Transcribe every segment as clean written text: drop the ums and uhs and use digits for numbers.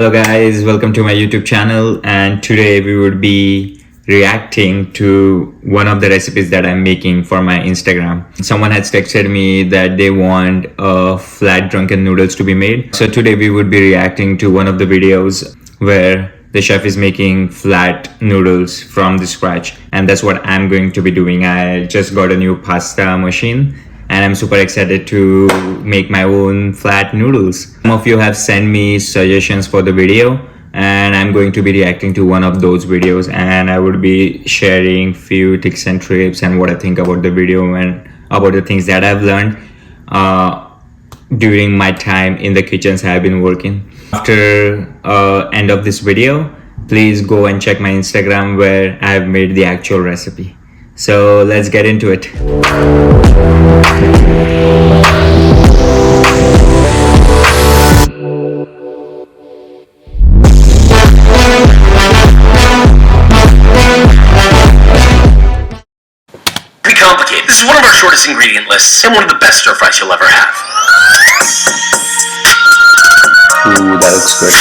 Hello guys, welcome to my YouTube channel, and today we would be reacting to one of the recipes that I'm making for my Instagram. Someone has texted me that they want a flat drunken noodles to be made. So today we would be reacting to one of the videos where the chef is making flat noodles from the scratch, and that's what I'm going to be doing. I just got a new pasta machine and I'm super excited to make my own flat noodles. Some of you have sent me suggestions for the video, and I'm going to be reacting to one of those videos, and I would be sharing few tips and tricks and what I think about the video and about the things that I've learned during my time in the kitchens I've been working. After end of this video, please go and check my Instagram where I've made the actual recipe. So let's get into it. Be complicated. This is one of our shortest ingredient lists and one of the best stir fries you'll ever have. Ooh, that looks good.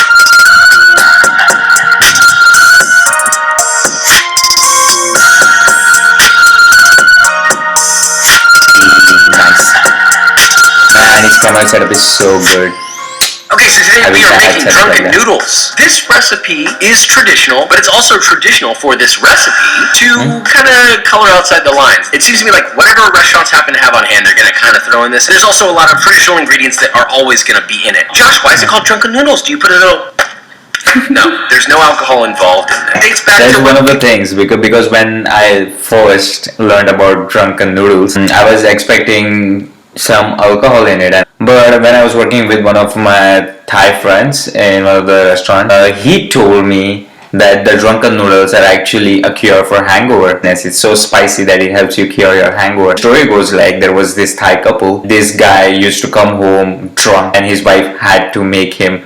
Nice. Man, his camera setup is so good. Okay, so today we are making drunken noodles. This recipe is traditional, but it's also traditional for this recipe to kind of color outside the lines. It seems to me like whatever restaurants happen to have on hand, they're going to kind of throw in this. There's also a lot of traditional ingredients that are always going to be in it. Josh, why is it called drunken noodles? Do you put a little... No, there's no alcohol involved in it. It dates back That's to one of the things, because when I first learned about drunken noodles, I was expecting some alcohol in it, but when I was working with one of my Thai friends in one of the restaurants, he told me that the drunken noodles are actually a cure for hangover. It's so spicy that it helps you cure your hangover. The story goes like, there was this Thai couple. This guy used to come home drunk and his wife had to make him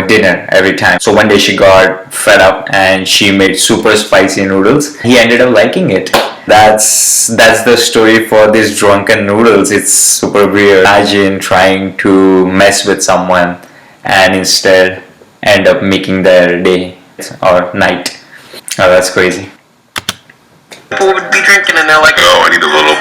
dinner every time. So one day she got fed up and she made super spicy noodles. He ended up liking it. That's the story for this drunken noodles. It's super weird. Imagine trying to mess with someone and instead end up making their day or night. Oh, that's crazy. people would be drinking and they're like, oh, I need a little...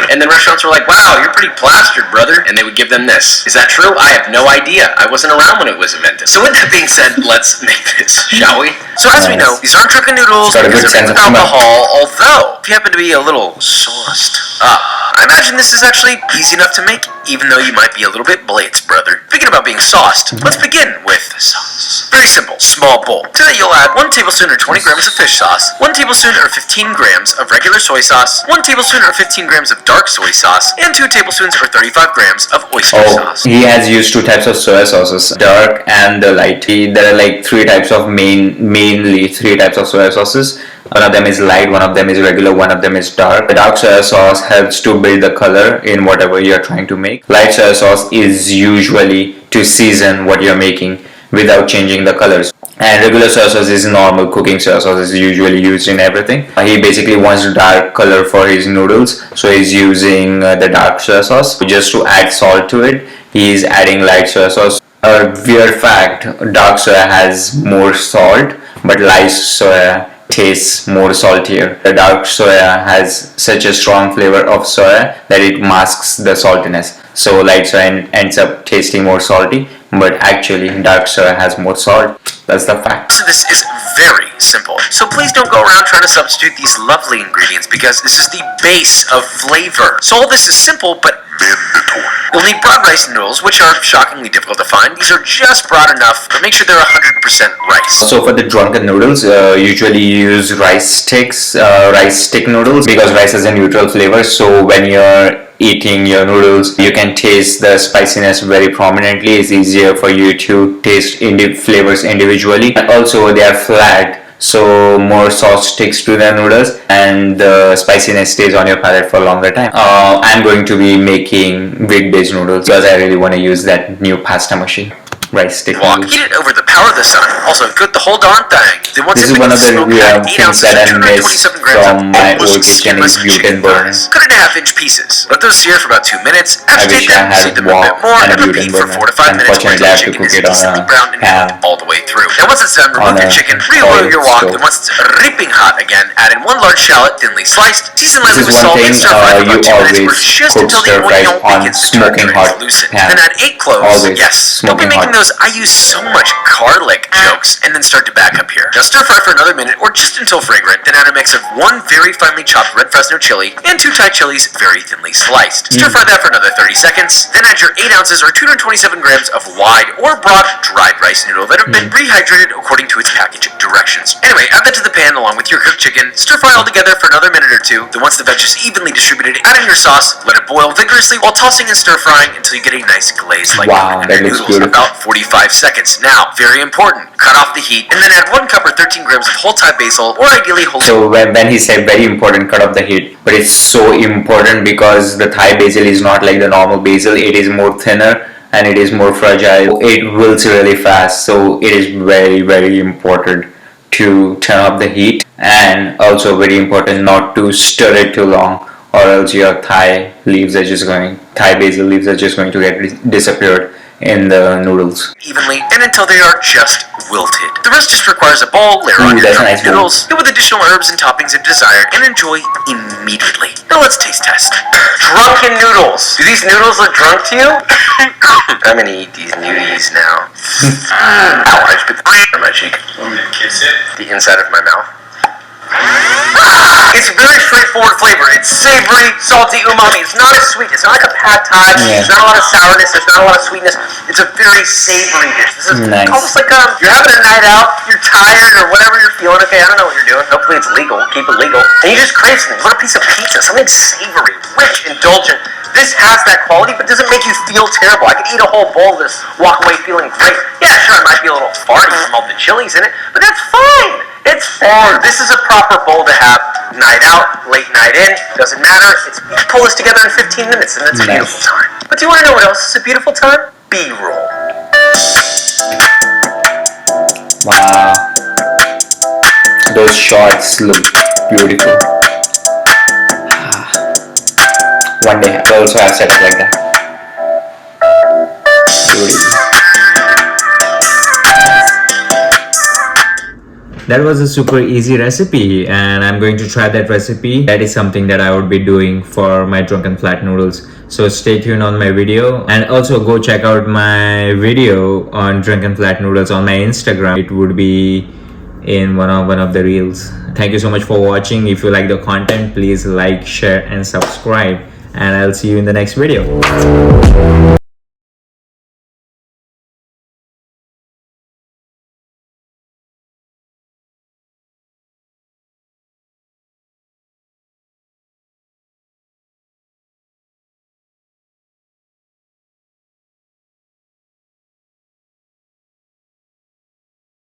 And then restaurants were like, wow, you're pretty plastered, brother. And they would give them this. Is that true? I have no idea. I wasn't around when it was invented. So with that being said, let's make this, shall we? So as we know, these aren't drunken noodles because they're made with alcohol, although if you happen to be a little sauced up, I imagine this is actually easy enough to make, even though you might be a little bit blitzed, brother. Thinking about being sauced, let's begin with sauce. Very simple, small bowl. To that you'll add 1 tablespoon or 20 grams of fish sauce, 1 tablespoon or 15 grams of regular soy sauce, 1 tablespoon or 15 grams of dark soy sauce, and 2 tablespoons or 35 grams of oyster sauce. He has used 2 types of soy sauces, dark and the light. There are like 3 types of mainly 3 types of soy sauces. One of them is light, one of them is regular, one of them is dark. The dark soy sauce helps to build the color in whatever you're trying to make. Light soy sauce is usually to season what you're making without changing the colors. And regular soy sauce is normal cooking soy sauce, is usually used in everything. He basically wants dark color for his noodles, so he's using the dark soy sauce. Just to add salt to it, he's adding light soy sauce. A weird fact, dark soya has more salt, but light soya tastes more saltier. The dark soya has such a strong flavor of soya that it masks the saltiness. So light soya ends up tasting more salty, but actually dark soya has more salt. That's the fact. So this is very simple. So please don't go around trying to substitute these lovely ingredients because this is the base of flavor. So all this is simple but mandatory. You'll need broad rice noodles, which are shockingly difficult to find. These are just broad enough, but make sure they're 100% rice. So for the drunken noodles, usually you use rice sticks, rice stick noodles, because rice has a neutral flavor. So when you're eating your noodles, you can taste the spiciness very prominently. It's easier for you to taste flavors individually. And also they are flat, so more sauce sticks to the noodles and the spiciness stays on your palate for a longer time. I'm going to be making wheat-based noodles because I really want to use that new pasta machine. rice stick Wok. noodles. Heat it over the power of the sun. Also, cook the whole darn thing. Then once This it is one of begins to the smoke, add 8 things ounces that I of miss 227 grams of from my almost old kitchen skinless is chicken gluten burner. thighs. Cut it in half-inch pieces. Let those sear for about 2 minutes. I Agitate wish I them, had seed them a bit wok more, and a and gluten repeat for burner. 4 to 5 minutes until Unfortunately, the I have to chicken cook is it on decently a browned and pan. cooked all the way through. Now once it's done, remove On the a chicken, re-oil oil your wok, stove. and once it's ripping hot again, add in 1 large shallot, thinly sliced. Season lightly This is with one salt thing and stir fry for you about 2 minutes or always just cook until the stir fries oil on begins to turn smoking hot translucent. pan. Then add 8 cloves. Always Yes. Don't be smoking making hot. those I use so much garlic jokes and then start to back up here. Now stir fry for another minute or just until fragrant, then add a mix of 1 very finely chopped red Fresno chili and 2 Thai chilies very thinly sliced. Stir fry that for another 30 seconds, then add your 8 ounces or 227 grams of wide or broad dried rice noodle that have been rehydrated according to its package directions. Anyway, add that to the pan along with your cooked chicken, stir fry all together for another minute or 2, then once the veg is evenly distributed, add in your sauce, let it boil vigorously while tossing and stir frying until you get a nice glaze like Wow, in that your looks noodles. beautiful. About 45 seconds. Now, very important, cut off the heat and then add 1 cup or 13 grams of whole Thai basil or ideally whole. So when he said very important, cut off the heat, but it's so important because the Thai basil is not like the normal basil. It is more thinner and it is more fragile. It wilts really fast, so it is very important to turn up the heat, and also very important not to stir it too long, or else your Thai basil leaves are just going to get disappeared in the noodles. Evenly and until they are just wilted. The rest just requires a bowl, layer on Ooh, your that's a drunken nice bowl. noodles, fill with additional herbs and toppings if desired, and enjoy immediately. Now let's taste test. Drunken noodles. Do these noodles look drunk to you? I'm gonna eat these nudies now. Ow, I just put the on my cheek. Want me to kiss it? The inside of my mouth. It's very straightforward flavor. It's savory, salty, umami. It's not as sweet. It's not like a pad thai. Yeah. There's not a lot of sourness. There's not a lot of sweetness. It's a very savory dish. This is Nice. almost like you're having a night out. You're tired or whatever you're feeling. Okay, I don't know what you're doing. Hopefully it's legal. Keep it legal. And you just crave something. What a piece of pizza. Something savory, rich, indulgent. This has that quality, but doesn't make you feel terrible. I could eat a whole bowl of this, walk away feeling great. Yeah, sure, I might be a little farty from all the chilies in it, but that's fine. It's fine. This is a proper bowl to have night out, late night in. Doesn't matter. You pull this together in 15 minutes, and it's a Nice. beautiful time. But do you want to know what else is a beautiful time? B-roll. Wow, those shots look beautiful. One day I'll also have setup like that. Beautiful. That was a super easy recipe, and I'm going to try that recipe. That is something that I would be doing for my drunken flat noodles. So stay tuned on my video, and also go check out my video on drunken flat noodles on my Instagram. It would be in one of the reels. Thank you so much for watching. If you like the content, please like, share and subscribe, and I'll see you in the next video.